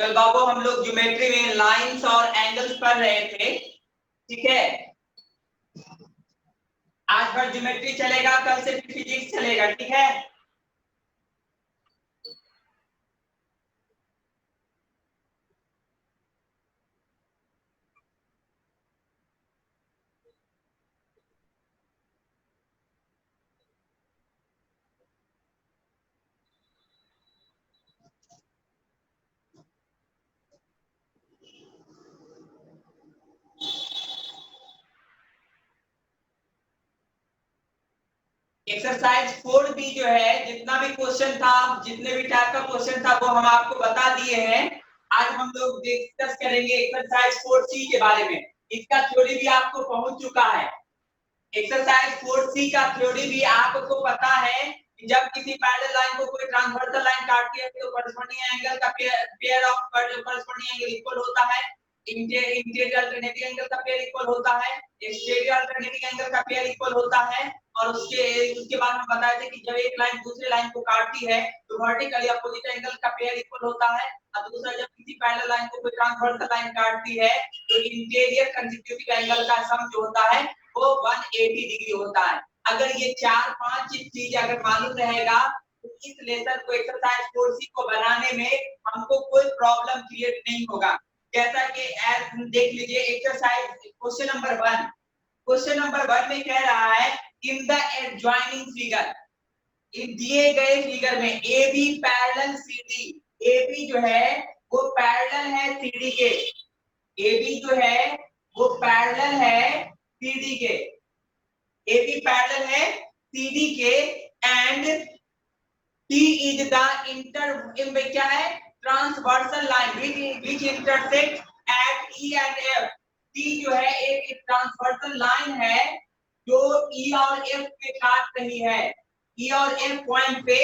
कल बाबू हम लोग ज्योमेट्री में लाइंस और एंगल्स पढ़ रहे थे, ठीक है। आज भर ज्योमेट्री चलेगा, कल से फिजिक्स चलेगा, ठीक है। एक्सरसाइज 4B जो है, जितना भी क्वेश्चन था, जितने भी टाइप का क्वेश्चन था वो हम आपको बता दिए हैं। आज हम लोग डिस्कस करेंगे एक्सरसाइज 4C के बारे में। इसका थ्योरी भी आपको पहुंच चुका है। एक्सरसाइज 4C का थ्योरी भी आपको पता है कि जब किसी पैरेलल लाइन को कोई ट्रांसवर्सल लाइन काटती है तो कॉरेस्पॉन्डिंग एंगल का pair of corresponding angle equal होता है। इंटीरियर अल्टरनेटिंग एंगल का पेयर इक्वल होता है, एक्सटीरियर अल्टरनेटिंग एंगल का पेयर इक्वल होता है। और उसके बाद हम बताए थे कि जब एक लाइन दूसरी लाइन को काटती है तो वर्टिकली अपोजिट एंगल का पेयर इक्वल होता है। और दूसरा, जब किसी पैरेलल लाइन को कोई ट्रांसवर्सल लाइन काटती है तो इंटीरियर कंसेक्यूटिव एंगल का सम जो होता है वो 180 डिग्री होता है। अगर ये 4-5 चीज अगर मालूम रहेगा तो इस लेसन को एक्सरसाइज 4C को बनाने में हमको कोई प्रॉब्लम क्रिएट नहीं होगा। जैसा कि देख लीजिए exercise question number 1। Question number 1 में कह रहा है इन द एडजॉइनिंग फिगर, दिए गए फिगर में AB पैरेलल CD, AB जो है वो पैरेलल है CD के, AB जो है वो पैरेलल है CD के, AB पैरेलल है CD के and T is the inter क्या है transversal line which intersects at E and F। T जो है एक ट्रांसवर्सल लाइन है जो E और F पे काट रही है, E और F पॉइंट पे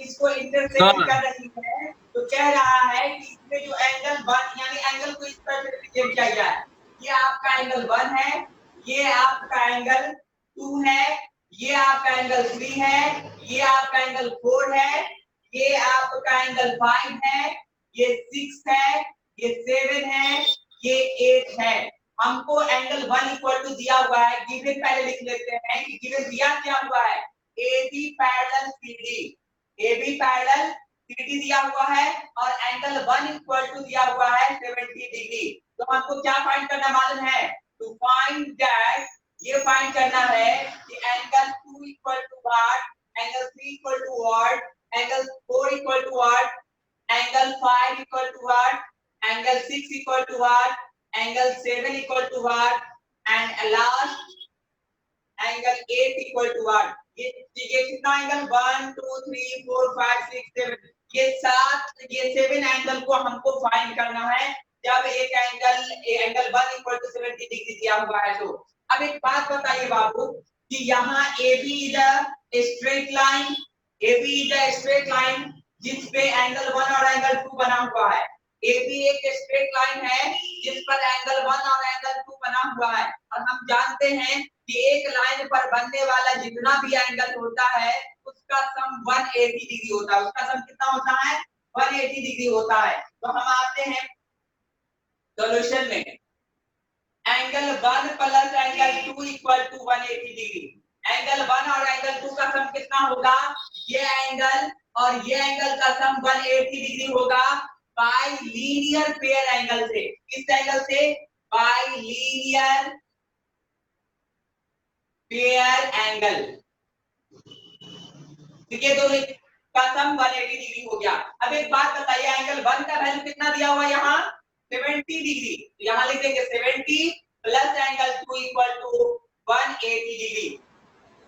इसको इंटरसेक्ट कर रही है। तो कह रहा है कि इसमें जो एंगल 1 यानी एंगल को इस तरह से रिप्रेजेंट किया गया है, ये आपका एंगल 1 है, ये आपका एंगल 2 है, ये आपका एंगल 3 है, ये आपका एंगल 4 है, ये आपका एंगल 5 है, ये 6 है, ये 7 है, ये 8 है। हमको एंगल 1 इक्वल टू दिया हुआ है, गिवन पहले लिख लेते हैं कि गिवन दिया क्या हुआ है, AB parallel CD, AB parallel CD दिया हुआ है और एंगल 1 इक्वल टू दिया हुआ है 70 डिग्री। तो हमको क्या फाइंड करना मालूम है, टू फाइंड दैट, ये फाइंड करना है कि angle 2 equal to what, angle 3 equal to what, angle 4 equal to what, angle 5 equal to what, angle 6 equal to what, angle 7 equal to what and last angle 8 equal to what. ये कितना angle 1 2 3 4 5 6 7, ये 7 angle को हमको find करना है जब एक angle 1 equal to 70 degree दिया हुआ है। तो अब एक बात बताइए बाबू कि यहाँ AB is a straight line, AB is a straight line जिस पे एंगल 1 और एंगल 2 बना हुआ है। AB एक स्ट्रेट लाइन है जिस पर एंगल 1 और एंगल 2 बना हुआ है और हम जानते हैं कि एक लाइन पर बनने वाला जितना भी एंगल होता है उसका सम 180 डिग्री होता है। उसका सम कितना होता है, 180 डिग्री होता है। तो हम आते हैं सॉल्यूशन में, angle 1 plus angle 2 equal to 180 degree. Angle 1 और एंगल 2 का सम कितना होगा, ये एंगल और ये एंगल का सम 180 डिग्री होगा बाय लीनियर पेयर एंगल से। किस एंगल से, बाय लीनियर पेयर एंगल। ठीक है, तो का सम 180 डिग्री हो गया। अब एक बात बताइए, एंगल 1 का वैल्यू कितना दिया हुआ है यहाँ, 70 डिग्री। तो यहाँ लिख देंगे 70 plus angle 2 equal to 180 degree.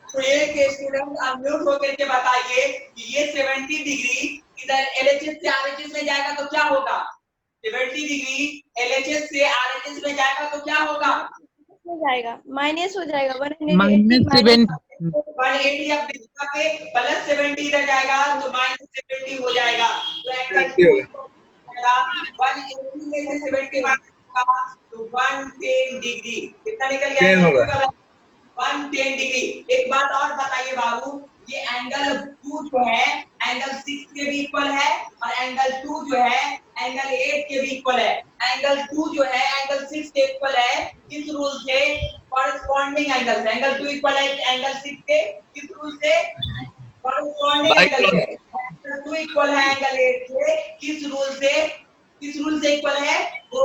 तो एक स्टूडेंट अनम्यूट होकर के बताइए कि ये 70 डिग्री इधर एलएचएस से आरएचएस में जाएगा तो क्या होगा, 70 डिग्री एलएचएस से आरएचएस में जाएगा तो क्या होगा, हो जाएगा माइनस हो जाएगा, -180 आप दिशा पे प्लस 70 इधर जाएगा तो -70 हो जाएगा। तो एंगल 2 होगा 180 में से 70 माइनस तो 110 डिग्री। कितना निकल गया, 110 डिग्री। एक बात और बताइए बाबू, ये एंगल 2 जो है एंगल 6 के भी इक्वल है और एंगल 2 जो है एंगल 8 के भी इक्वल है। एंगल 2 जो है एंगल 6 के इक्वल है, किस रूल से? कॉरेस्पॉन्डिंग एंगल से। एंगल 2 इक्वल है एंगल 6 के, किस रूल से? कॉरेस्पॉन्डिंग बाय एंगल से। एंगल 2 इक्वल है एंगल 8 के, किस रूल से? किस रूल से इक्वल है? वो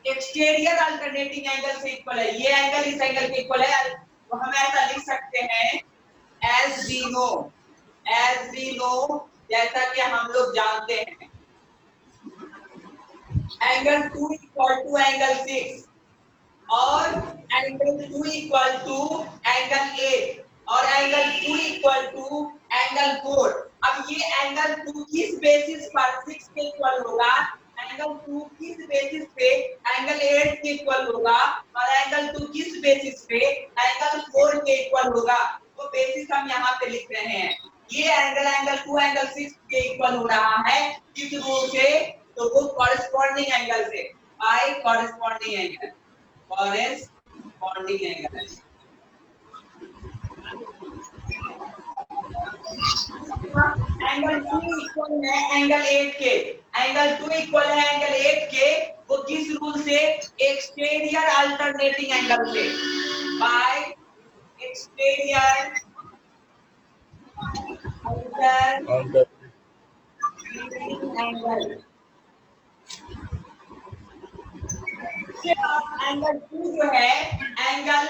एक्सटीरियर अल्टरनेटिंग एंगल से इक्वल है। ये एंगल इस एंगल के इक्वल है, तो हम ऐसा लिख सकते हैं एज वी नो, जैसा कि हम लोग जानते हैं एंगल 2 इक्वल टू एंगल 6 और एंगल 2 इक्वल टू एंगल 8 और एंगल 2 इक्वल टू एंगल 4। अब ये एंगल 2 किस बेसिस पर 6 के इक्वल होगा? एंगल 2 किस बेसिस पे एंगल 8 के इक्वल होगा? और एंगल 2 किस बेसिस पे एंगल 4 के इक्वल होगा? वो बेसिस हम यहाँ पे लिख रहे हैं। ये एंगल 2 एंगल 6 के इक्वल हो रहा है, किस रूल से? तो वो कॉरेस्पॉन्डिंग एंगल से, by corresponding angle, corresponding angle. Angle 2 equal है एंगल 8 के, एंगल 2 इक्वल है एंगल 8 के, वो किस रूल से? एक्सटीरियर अल्टरनेटिंग एंगल से, बाय एक्सटीरियर एंगल। एंगल 2 जो है एंगल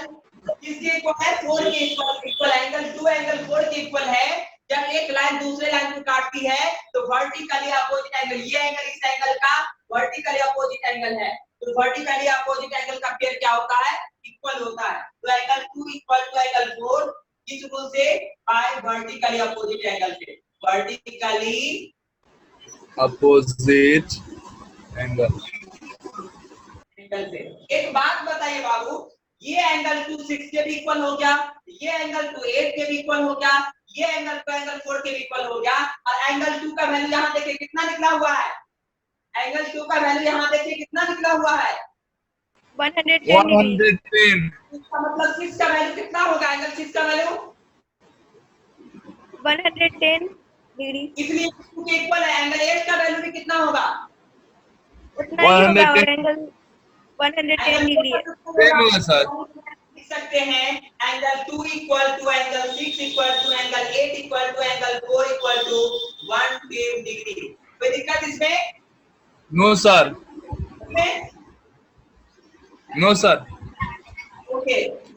किसके इक्वल है? 4 के इक्वल। एंगल 2 एंगल 4 के इक्वल है। जब एक लाइन दूसरे लाइन को काटती है तो वर्टिकली अपोजिट एंगल, ये एंगल इस एंगल का वर्टिकली अपोजिट एंगल है, तो वर्टिकली अपोजिट एंगल का पेयर क्या होता है? इक्वल होता है। तो एंगल 2 इक्वल टू एंगल 4 किस रूल से? बाय वर्टिकली अपोजिट एंगल से, वर्टिकली अपोजिट एंगल से। एक बात बताइए बाबू, ये एंगल 2 6 के भी इक्वल हो गया, ये एंगल 2 8 के भी इक्वल हो गया, ये एंगल 2 एंगल 4 के भी इक्वल हो गया, और एंगल 2 का वैल्यू यहाँ देखिए कितना निकला हुआ है? एंगल 2 का वैल्यू यहाँ देखिए कितना निकला हुआ है? 110 डिग्री। 110। इसका मतलब 6 का वैल्यू कितना होगा? एंगल 6 का वैल्यू 110 डिग्री, इसलिए 2 के इक्वल है। एंगल 8 का वैल्यू भी कितना होगा? उतना ही होगा, 110 और एंगल 110 डिग्री है। सेम होगा सर। लिख सकते हैं angle 2 equal to angle 6 equal to angle 8 equal to angle 4 equal to 110 degree. कोई दिक्कत इसमें? No sir, no sir. Okay,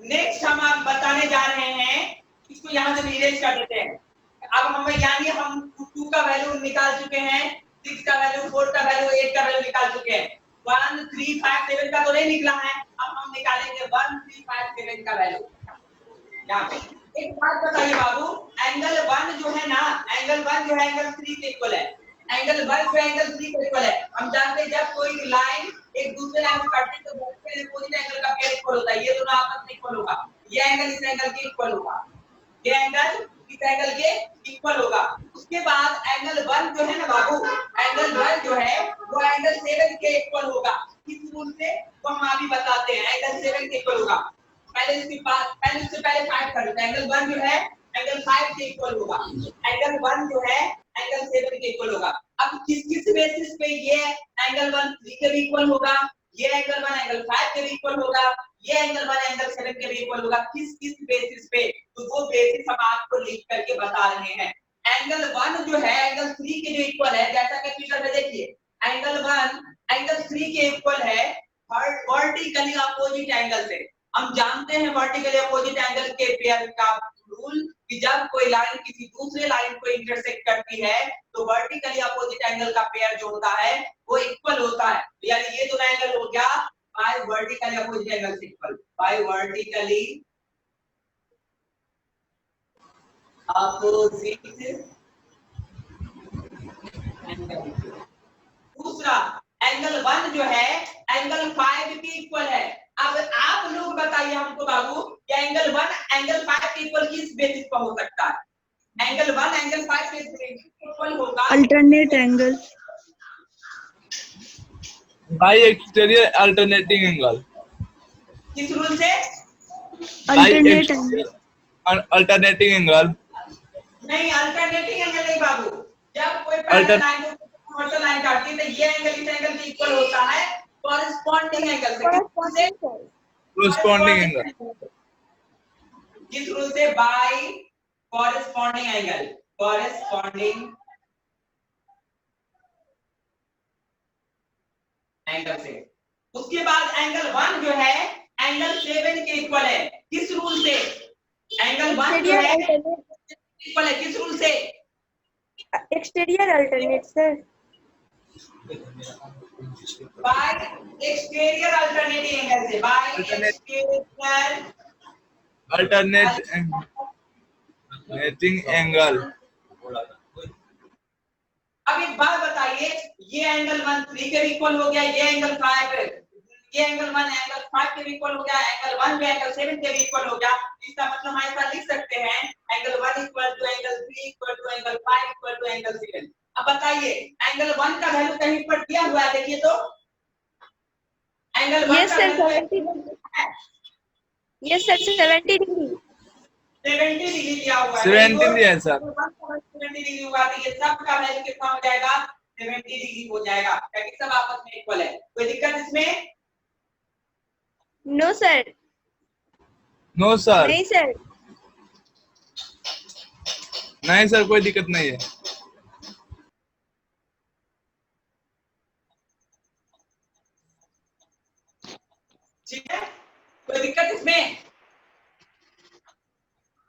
next हम आप बताने जा रहे हैं, इसको यहाँ से इरेज कर देते हैं। अब हम यानी हम 2 का वैल्यू निकाल चुके हैं, 6 का वैल्यू, 4 का वैल्यू, 8 का वैल्यू निकाल चुके हैं। 1 3 5 7 का तो नहीं निकला है, अब हम निकालेंगे 1 3 5 7 का वैल्यू। यहाँ पे एक बात बताइए बाबू, एंगल 1 जो है ना, एंगल 1 जो है एंगल 3 के इक्वल है। एंगल 1 जो एंगल 3 के इक्वल है। हम जानते हैं जब कोई लाइन एक दूसरे लाइन को काटती है तो उसके अपोजिट एंगल का पेयर इक्वल होता है। ये दोनों आपस में इक्वल होगा, ये एंगल इस एंगल के इक्वल होगा, ये एंगल इस एंगल के इक्वल होगा। उसके बाद एंगल 1 जो है ना बाबू, एंगल 1 जो है वो एंगल 7 के इक्वल होगा। किस रूल से? वो हम अभी बताते हैं। एंगल 7 के इक्वल होगा। पहले इसके पहले फाइंड कर लेते हैं। एंगल 1 जो है एंगल 5 के इक्वल होगा, एंगल 1 जो है एंगल 7 के इक्वल होगा। अब किस बेसिस पे ये एंगल 1 3 के भी इक्वल होगा, ये एंगल 1 एंगल 5 के भी इक्वल होगा, ये एंगल 1 एंगल 7 के भी इक्वल होगा। किस बेसिस पे? तो वो बेसिस हम आपको लिख करके बता रहे हैं। एंगल 1 जो है एंगल 3 के जो इक्वल है, जैसा कि फिगर में देखिए एंगल 1 एंगल 3 के इक्वल है वर्टिकली अपोजिट एंगल से। हम जानते हैं वर्टिकली अपोजिट एंगल के पेयर का रूल कि जब कोई लाइन किसी दूसरे लाइन को इंटरसेक्ट करती है तो वर्टिकली अपोजिट एंगल का पेयर जो होता है वो इक्वल होता है। यानी ये दोनों एंगल हो गया बाय वर्टिकली अपोजिट एंगल से equal, by vertically opposite angle. दूसरा एंगल 1 जो है एंगल 5 के इक्वल है। अब आप लोग बताइए हमको बाबू कि एंगल 1 एंगल 5 के इक्वल किस बेसिस पर हो सकता है? एंगल 1 एंगल 5 के इक्वल होगा alternate angle, bye exterior alternating angle. किस रूल से? Alternate angle, alternating angle. नहीं, अल्टरनेटिंग एंगल नहीं बाबू। जब कोई पैरेलल लाइन को हॉरिजॉन्टल लाइन काटती है तो ये एंगल इस एंगल के इक्वल होता है कॉरेस्पॉन्डिंग एंगल से। corresponding angle. किस रूल से? By corresponding angle, corresponding angle से। उसके बाद एंगल 1 जो है एंगल 7 के इक्वल है। किस रूल से? एंगल 1 जो है इक्वल है किस रूल से? Exterior alternate sir. Bye exterior alternating angle से, बाय एक्सटीरियर Alternating angle. अब एक बात बताइए, ये एंगल 1 3 के इक्वल हो गया, ये एंगल 5 ये एंगल 1 एंगल 5 के इक्वल हो गया, एंगल 1 जो एंगल 7 के इक्वल हो गया। इसका मतलब हम ऐसा लिख सकते हैं angle 1 equal to angle 3 equal to angle 5 equal to angle 7। अब बताइए एंगल 1 का वैल्यू कहीं पर दिया हुआ है, देखिए तो एंगल 1 का value yes sir 70 degree 70 degree दिया हुआ है। 70 दिया है सर। 70 डिग्री हुआ तो ये सब का वैल्यू कितना हो जाएगा? 70 डिग्री हो जाएगा, क्योंकि सब आपस में इक्वल है। कोई दिक्कत इसमें? No sir. No sir. नहीं सर। नहीं सर, कोई दिक्कत नहीं है। ठीक है, कोई दिक्कत इसमें?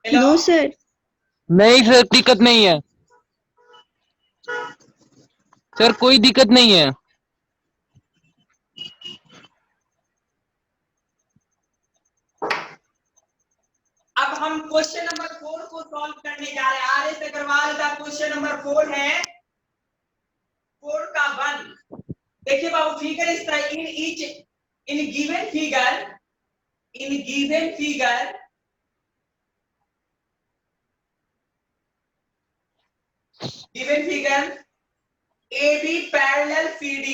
No sir. नहीं सर, दिक्कत नहीं है सर, कोई दिक्कत नहीं है। अब हम क्वेश्चन नंबर 4 को सॉल्व करने जा रहे हैं। आर.एस. अग्रवाल का क्वेश्चन नंबर 4 है 4 का 1। देखिए बाबू, फिगर इस तरह in given figure AB parallel CD,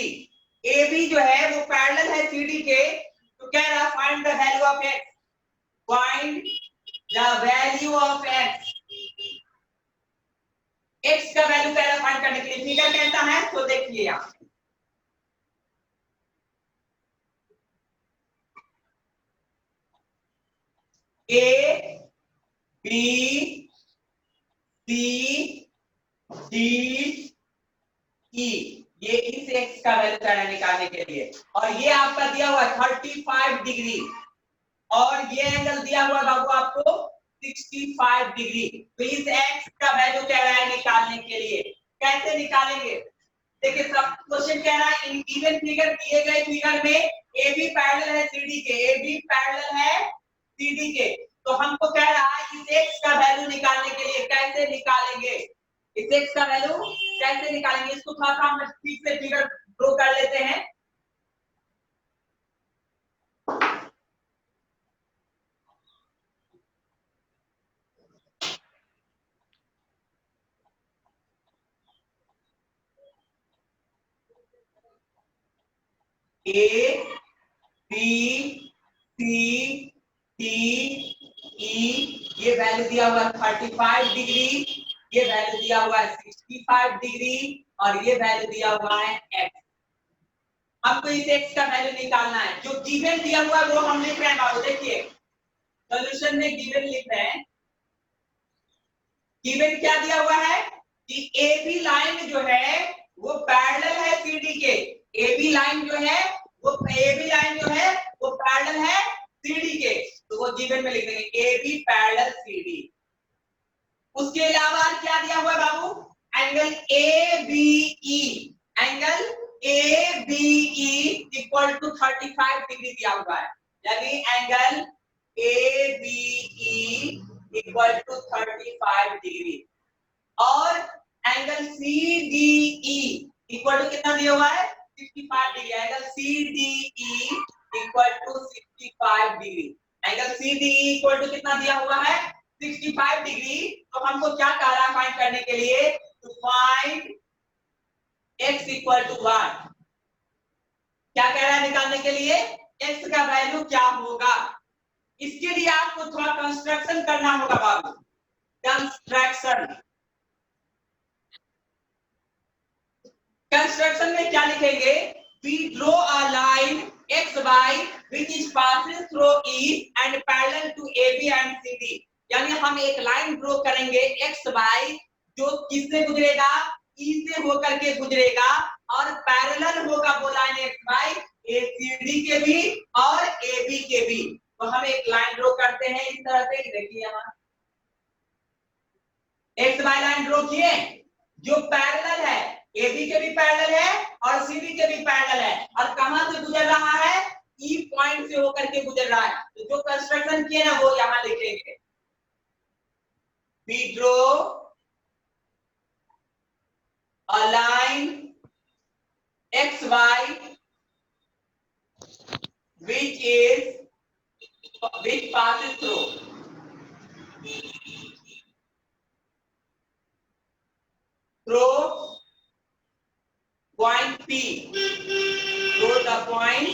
AB जो है वो पैरेलल है CD के, तो कह रहा find the value of x, find the value of x का वैल्यू कह रहा फाइंड करने के लिए। फिगर कहता है तो देखिए आप A B C D E, ये इस x का वैल्यू करना निकालने के लिए। और ये आपका दिया हुआ 35 डिग्री और ये एंगल दिया हुआ बाबू आपको 65 डिग्री। तो इस x का वैल्यू कह रहा है निकालने के लिए। कैसे निकालेंगे? देखिए सब क्वेश्चन कह रहा है इन गिवन फिगर, दिए गए फिगर में AB पैरेलल है CD के, AB पैरेलल है CD के, तो हमको कह रहा है इस x का वैल्यू निकालने के लिए। कैसे निकालेंगे इस x का वैल्यू? कैसे निकालेंगे इसको थोड़ा सा हम ठीक से फिगर ड्रॉ कर लेते हैं। A B C D E, ये वैल्यू दिया हुआ 35 डिग्री, ये वैल्यू दिया हुआ है 65 डिग्री और ये वैल्यू दिया हुआ है x। हमको इस x का वैल्यू निकालना है। जो गिवन दिया हुआ है वो हम लिख रहे हैं बाबू, देखिए सॉल्यूशन में गिवन लिख रहे हैं। गिवन क्या दिया हुआ है कि AB लाइन जो है वो पैरेलल है CD के, AB लाइन जो है वो पैरेलल है CD के, तो वो गिवन में लिख देंगे AB पैरेलल CD। उसके अलावा क्या दिया हुआ है बाबू? Angle ABE, angle ABE equal to 35 degree दिया हुआ है, यानी angle ABE equal to 35 degree. और एंगल CDE इक्वल टू कितना दिया हुआ है? 65 degree. Angle CDE equal to 65 degree. Angle CDE equal to कितना दिया हुआ है? 65 डिग्री। तो हमको क्या कह रहा है फाइंड करने के लिए? To find x equal to 1। क्या कह रहा है निकालने के लिए? x का वैल्यू क्या होगा? इसके लिए आपको थोड़ा कंस्ट्रक्शन करना होगा बाबू, कंस्ट्रक्शन। कंस्ट्रक्शन में क्या लिखेंगे? We draw a line XY which is passes through E and parallel to AB and CD. यानी हम एक लाइन ड्रॉ करेंगे XY जो किससे गुजरेगा? E से होकर के गुजरेगा और पैरेलल होगा वो लाइन XY ACD के भी और AB के भी। तो हम एक लाइन ड्रॉ करते हैं इस तरह से, देखिए यहाँ XY लाइन ड्रॉ किए जो पैरेलल है, AB के भी पैरेलल है और CD के भी पैरेलल है और कहां से गुजर रहा है? E पॉइंट से होकर के गुजर रहा है। तो जो कंस्ट्रक्शन किए ना वो यहां लिखेंगे। We draw a line XY which passes through point P, through the point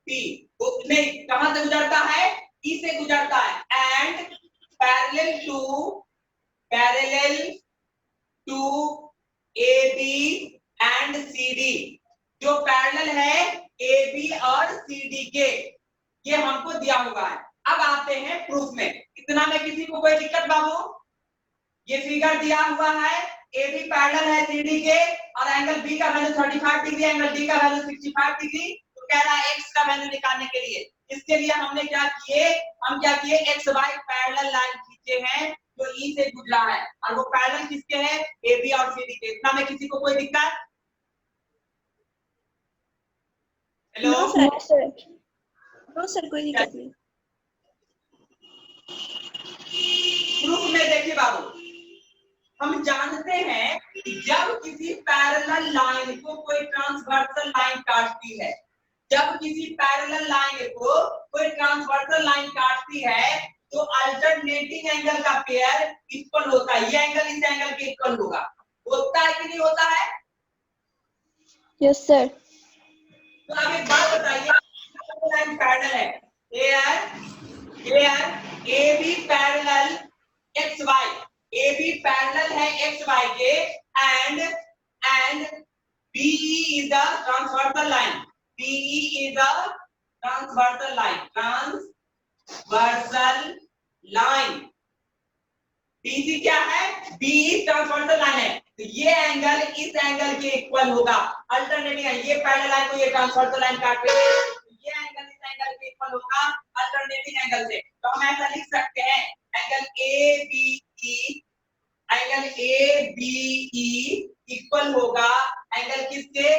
P। नहीं, कहां से गुजरता है? E से गुजरता है and parallel to AB and CD। जो पैरेलल है AB और CD के, ये हमको दिया हुआ है। अब आते हैं प्रूफ में। इतना में किसी को कोई दिक्कत बाबू? ये फिगर दिया हुआ है, AB पैरेलल है CD के और एंगल B का वैल्यू 35 डिग्री, एंगल D का वैल्यू 65 डिग्री। तो कह रहा है x का वैल्यू निकालने के लिए, इसके लिए हमने क्या किए? हम क्या किए? XY पैरेलल लाइन खींचे हैं जो E से गुजरा है और वो पैरेलल किसके हैं? AB और CD के। इतना में किसी को कोई दिक्कत? हेलो नो सर कोई दिक्कत नहीं। प्रूफ में देखिए बाबू, हम जानते हैं कि जब किसी पैरेलल लाइन को कोई ट्रांसवर्सल लाइन काटती है, जब किसी पैरेलल लाइन को कोई ट्रांसवर्सल लाइन काटती है तो अल्टरनेटिंग एंगल का पेयर इक्वल होता है। ये एंगल इस एंगल के इक्वल होगा, होता है कि नहीं होता है? Yes sir. तो अब एक बात बताइए, लाइन पैरेलल है, here AB parallel XY, AB parallel है XY के and BE is the transversal line, BE is the transversal line, BC क्या है? BE ट्रांसवर्सल लाइन है। तो ये एंगल इस एंगल के इक्वल होगा। अल्टरनेटिंग है, ये पैरेलल लाइन को ये ट्रांसवर्सल लाइन काट रही है, तो ये एंगल इस एंगल के इक्वल होगा अल्टरनेटिंग एंगल से। तो हम ऐसा लिख सकते हैं एंगल ABE इक्वल होगा एंगल किसके?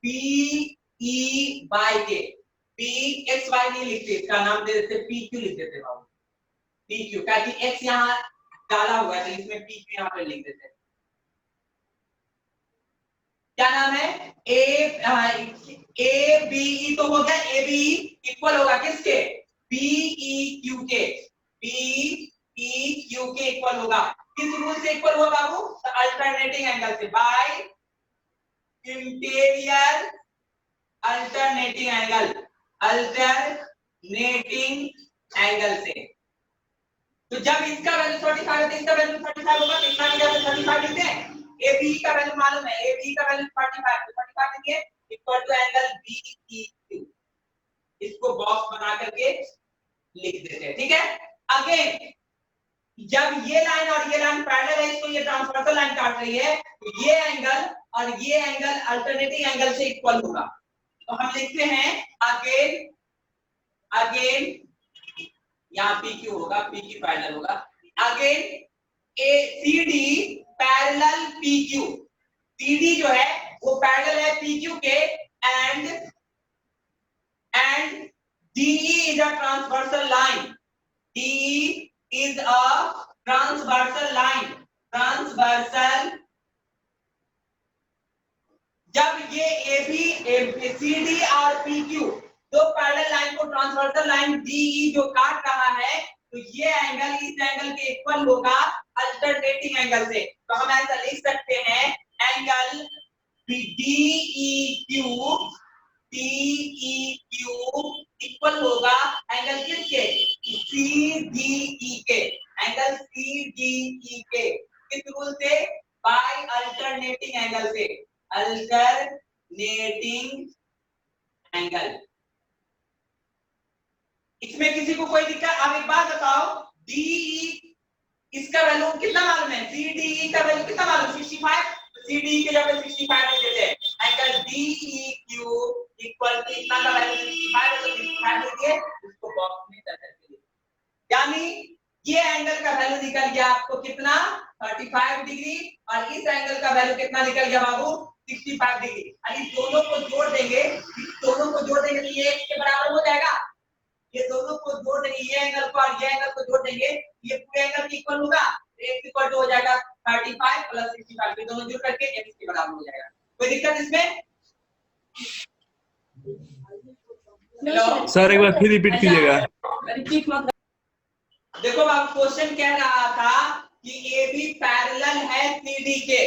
BEY के। PXY नहीं लिखते, इसका नाम दे देते PQ लिख देते बाबू, PQ, क्योंकि X यहाँ डाला हुआ है तो इसमें PQ यहाँ पे लिख देते हैं। क्या नाम है? ABE तो हो गया, ABE इक्वल होगा किसके? BEQ के, BEQ के इक्वल होगा। किस रूल से इक्वल होगा बाबू? अल्टरनेटिंग एंगल से, बाय इंटीरियर अल्टरनेटिंग एंगल से। तो जब इसका वैल्यू 35 है तो इसका वैल्यू 35 होगा, तो इसका वैल्यू 35 लिखते हैं। AB का वैल्यू मालूम है, AB का वैल्यू 35, तो 35 लिखिए इक्वल टू एंगल BEQ। इसको बॉक्स बना करके लिख देते हैं, ठीक है। अगेन जब ये लाइन और ये लाइन पैरेलल है, इसको ये ट्रांसवर्सल लाइन काट रही है, तो ये एंगल और ये एंगल अल्टरनेटिंग एंगल से इक्वल होगा। तो हम लिखते हैं अगेन यहाँ PQ होगा, PQ पैरेलल होगा। Again ACD parallel PQ, CD जो है वो पैरेलल है PQ के and DE is a transversal line, DE is a transversal line, जब ये CD और PQ दो पैरेलल लाइन को ट्रांसवर्सल लाइन DE जो काट रहा है, तो ये एंगल इस एंगल के इक्वल होगा अल्टरनेटिंग एंगल से। तो हम ऐसा लिख सकते हैं एंगल DEQ इक्वल होगा एंगल किसके? CDE के, एंगल CDE के। किस रूल से? बाय अल्टरनेटिंग एंगल से। एंगल। इसमें किसी को कोई दिक्कत? अब एक बात बताओ, डी इसका वैल्यू कितना मालूम है? CDE का वैल्यू कितना मालूम? 65। CDE के जगह 65 लिख देते हैं। एंगल DEQ इक्वल टू इतना का वैल्यू 65 है, तो 65 लिखिए, इसको बॉक्स में कर दीजिए। यानी ये एंगल का वैल्यू निकल गया आपको कितना? 35 डिग्री, और इस एंगल का वैल्यू कितना निकल गया बाबू? 65 डिग्री। और इस दोनों को जोड़ देंगे, तो ये एक के बराबर हो जाएगा। ये दोनों को जोड़ देंगे, ये एंगल को और ये एंगल को जोड़ देंगे, ये पूरे एंगल के इक्वल होगा। x इक्वल टू हो जाएगा 35 प्लस 65, ये दोनों जोड़ करके x के बराबर हो जाएगा। कोई दिक्कत इसमें? सर एक बार फिर रिपीट कीजिएगा। देखो अब क्वेश्चन कह रहा था कि AB पैरेलल है CD के,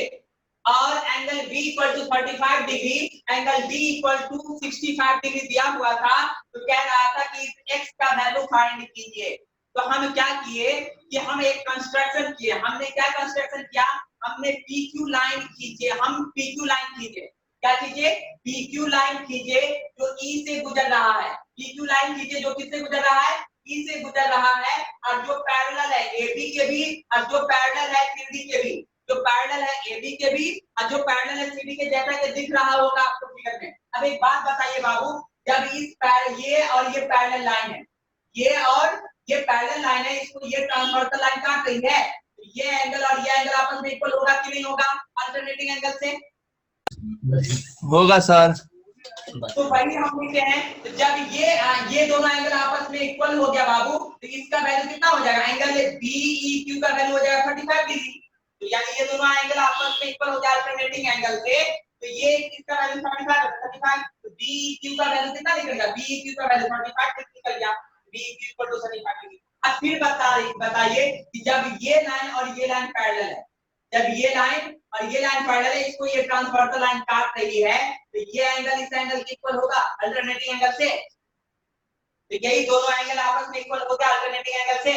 और angle B equal to 35 degree, angle B equal to 65 degree दिया हुआ था। तो कह रहा था कि x का वैल्यू फाइंड कीजिए। तो हम क्या किए कि हम एक कंस्ट्रक्शन किए। हमने क्या कंस्ट्रक्शन किया? हमने PQ लाइन खींचे। हम PQ लाइन खींचे। क्या कीजिए? PQ लाइन खींचे जो E से गुजर रहा है। PQ लाइन खींचे जो किससे गुजर रहा है? E से गुजर रहा है, और जो पैरेलल है AB के भी, और जो पैरेलल है CD के भी। जो पैरेलल है AB के भी और जो पैरेलल है CD के, जैसा कि दिख रहा होगा आपको फिगर में। अब एक बात बताइए बाबू, जब ये और ये पैरेलल लाइन है, ये और ये पैरेलल लाइन है, इसको ये ट्रांसवर्सल लाइन काट रही है, तो ये एंगल और ये एंगल आपस में इक्वल होगा कि नहीं होगा? अल्टरनेटिंग एंगल से होगा सर। तो वही हम लिखते हैं। तो जब ये दोनों एंगल आपस में इक्वल हो गया बाबू, तो इसका वैल्यू कितना हो जाएगा? एंगल BEQ का वैल्यू हो जाएगा 35 डिग्री। तो यानी ये दोनों एंगल आपस में इक्वल हो जाए अल्टरनेटिंग एंगल से, तो ये इसका वैल्यू 35, तो BEQ का वैल्यू कितना निकलेगा? BEQ का वैल्यू 35 निकल गया। BEQ equal to 35 degree. अब फिर बताइए कि जब ये लाइन और ये लाइन पैरेलल है, जब ये लाइन और ये लाइन पैरेलल है, इसको ये ट्रांसवर्सल लाइन काट रही है, तो ये एंगल इस एंगल के इक्वल होगा अल्टरनेटिंग एंगल से। तो यही दोनों एंगल आपस में इक्वल हो गया अल्टरनेटिंग एंगल से।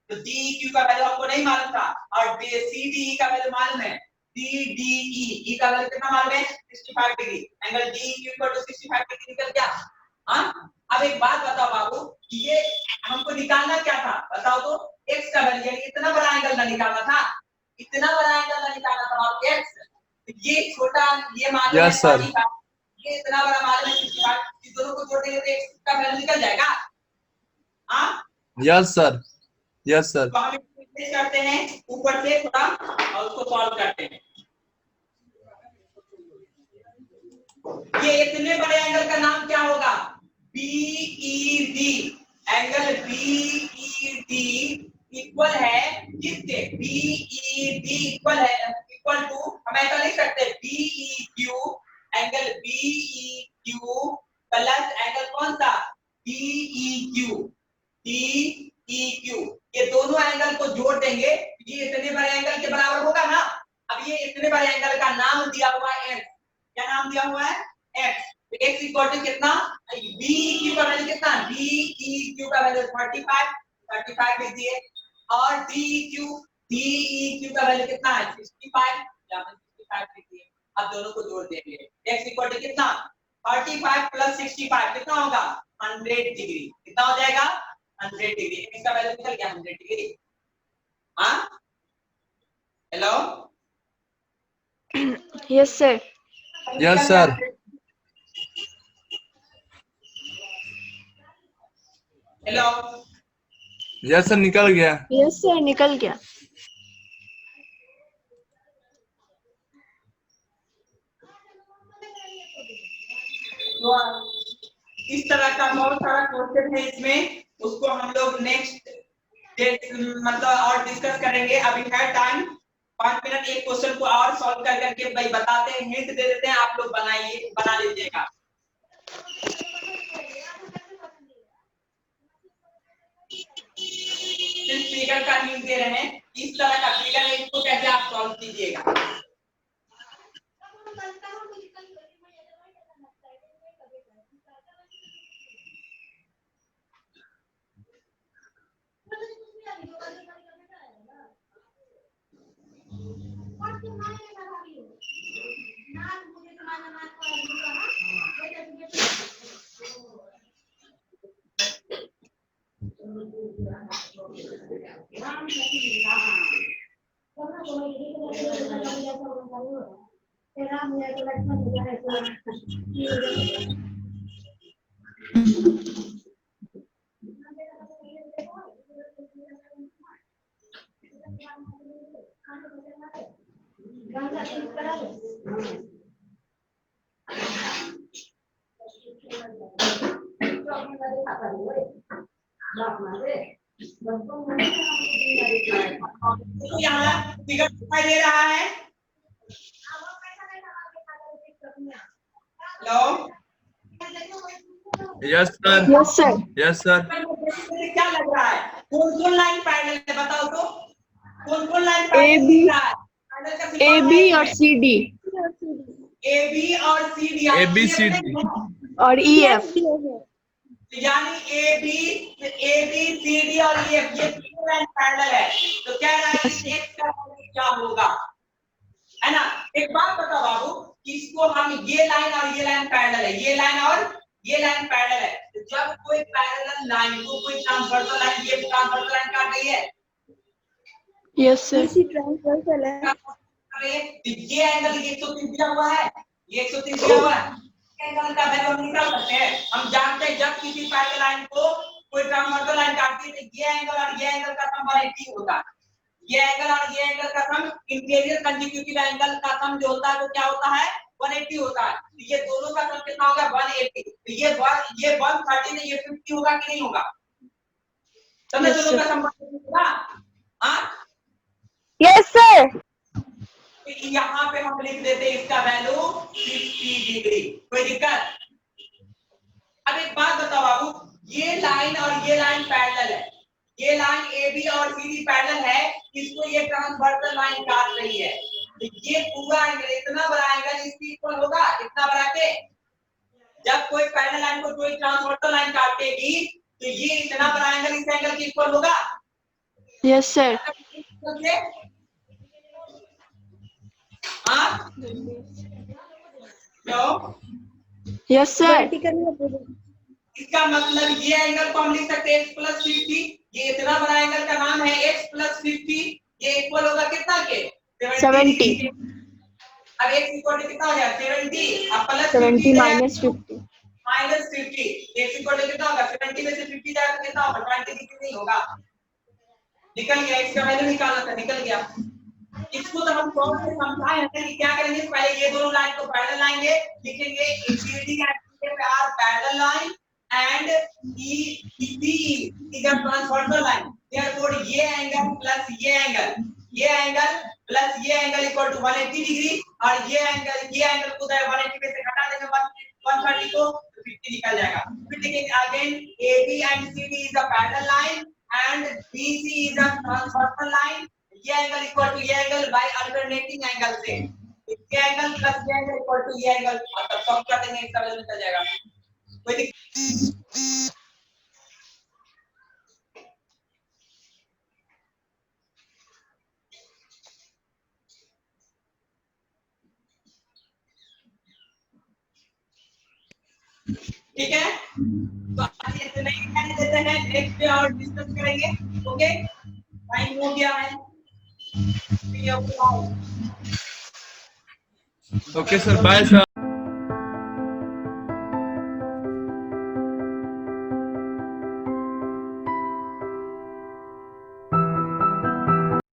तो DEQ का वैल्यू हमको नहीं मालूम था, और CDE का वैल्यू मालूम है। CDE का वैल्यू कितना मालूम है? 65 degree. Angle DEQ equal to 65 degree निकल गया। हां, अब एक बात बताओ बाबू, कि ये हमको निकालना क्या था? बताओ तो। x का वैल्यू, इतना बड़ा एंगल ना निकालना था, इतना बड़ा एंगल ना निकालना था बाबू। x, ये छोटा, ये मालूम है 35, ये इतना बड़ा मालूम है 65, इस दोनों को जोड़ देंगे तो x का वैल्यू निकल जाएगा। हाँ, यस सर, यस सर। तो हम इसको करते हैं ऊपर से थोड़ा, और उसको सॉल्व करते हैं। ये इतने बड़े एंगल का नाम क्या होगा? BED। एंगल BED इक्वल है किसके? BED इक्वल है, इक्वल टू, हम ऐसा लिख सकते हैं BEQ, angle BEQ plus angle कौन सा? DEQ। ये दोनों एंगल को जोड़ देंगे, ये इतने बड़े एंगल के बराबर होगा ना। अब ये इतने बड़े एंगल का नाम दिया हुआ है x। क्या नाम दिया हुआ है? x। तो x इक्वल टू कितना? BEQ का वैल्यू कितना? BEQ का वैल्यू 35 लीजिए, और DEQ का वैल्यू कितना है? 65, या 65 लीजिए। अब दोनों को जोड़ देंगे, x इक्वल टू कितना? 35 प्लस 65 कितना होगा? 100 डिग्री। कितना हो जाएगा? 100 डिग्री। इसका वैल्यू निकल गया 100 डिग्री। हाँ, hello, yes sir. Yes sir. Hello, yes sir, निकल गया। यस सर, निकल गया। तो इस तरह का बहुत सारा क्वेश्चन है इसमें, उसको हम लोग नेक्स्ट मतलब और डिस्कस करेंगे। अभी है टाइम 5 मिनट, एक क्वेश्चन को और सॉल्व कर करके भाई बताते हैं, हिंट दे देते हैं, आप लोग बनाइए, बना लीजिएगा। सिर्फ फिगर का हिंट दे रहे हैं, इस तरह का फिगर है, इसको कैसे आप सॉल्व कीजिएगा। तो यहाँ फिगर दिखाई दे रहा है। Hello, yes sir, yes sir. Yes sir, क्या लग रहा है? कौन कौन लाइन पैरेलल है बताओ तो? कौन कौन लाइन A, पैरेलल B, दिख रहा है? पैरेलल का सिंबल ए बी है और इसमें। सी डी ए बी और C D A, B, C, D। और ई एफ। यानी ए बी सी डी और ई एफ ये तीनों लाइन पैरेलल है। तो कह रहा है कि एक्स का वैल्यू क्या होगा, है ना? एक बात बताओ बाबू, इसको हम ये लाइन और ये लाइन पैरेलल है, ये लाइन और ये लाइन पैरेलल है। तो जब कोई पैरेलल लाइन को कोई ट्रांसवर्सल लाइन, ये ट्रांसवर्सल लाइन काट रही है, यस सर। ट्रांसवर्सल है। ये एंगल 130 दिया हुआ है, ये 130 दिया हुआ है। एंगल का वैल्यू हम निकाल सकते हैं। हम जानते हैं जब किसी पैरेलल लाइन को कोई ट्रांसवर्सल लाइन काटती है तो ये एंगल और ये एंगल का सम 180 होता है। ये एंगल और ये एंगल का सम, इंटीरियर कंसेक्यूटिव एंगल का सम जो होता है वो क्या होता है? 180 होता है। तो ये दोनों का सम कितना होगा? 180। तो ये 130 नहीं, ये 50 होगा कि नहीं होगा? समझ? Yes, दोनों sir. का सम 180 होगा। हाँ, यस सर। यहाँ पे हम लिख देते हैं इसका वैल्यू 50 डिग्री। कोई दिक्कत? अब एक बात बताओ बाबू, ये लाइन और ये लाइन पैरेलल है, ये लाइन ए बी और सी डी पैरेलल है, इसको ये ट्रांसवर्सल लाइन काट रही है। तो ये पूरा एंगल इतना बड़ा एंगल इसकी इक्वल होगा, इतना बड़ा के जब कोई पैरेलल लाइन को कोई ट्रांसवर्सल लाइन काटेगी तो ये इतना बड़ा एंगल इस एंगल की इक्वल होगा। Yes sir. हाँ, क्यों? Yes sir. इसका मतलब ये एंगल को हम लिख सकते हैं x प्लस 50। ये इतना बड़ा एंगल का नाम है x प्लस 50। ये इक्वल होगा कितना के? 70। अब x इक्वल टू कितना हो गया? 70। अब plus 70 minus 50। Minus 50। x equal to कितना होगा? 70 में से 50 जाए तो कितना होगा? 20 डिग्री नहीं होगा। निकल गया, x का वैल्यू निकालना था, निकल गया। इसको तो हम कौन से समझाए हैं कि क्या करेंगे? पहले ये दोनों लाइन को पैरेलल लाएंगे, लिखेंगे CD and are parallel line and EC is a transversal line. Therefore, ये एंगल प्लस ये एंगल इक्वल टू 180 डिग्री और ये एंगल को 180 में से घटा देंगे 130 को, तो 50 निकल जाएगा। फिर लिखेंगे again AB and CD is a parallel line and BC is a transversal line. ये एंगल इक्वल टू ये एंगल बाय अल्टरनेटिंग एंगल से, ये एंगल प्लस ये एंगल इक्वल टू ये एंगल, और सब कर देंगे, इसका वैल्यू निकल जाएगा। कोई ठीक है? तो आज इतना ही कहने देते हैं, नेक्स्ट पे और डिस्कस करेंगे। ओके, टाइम हो गया है। Okay sir, bye sir.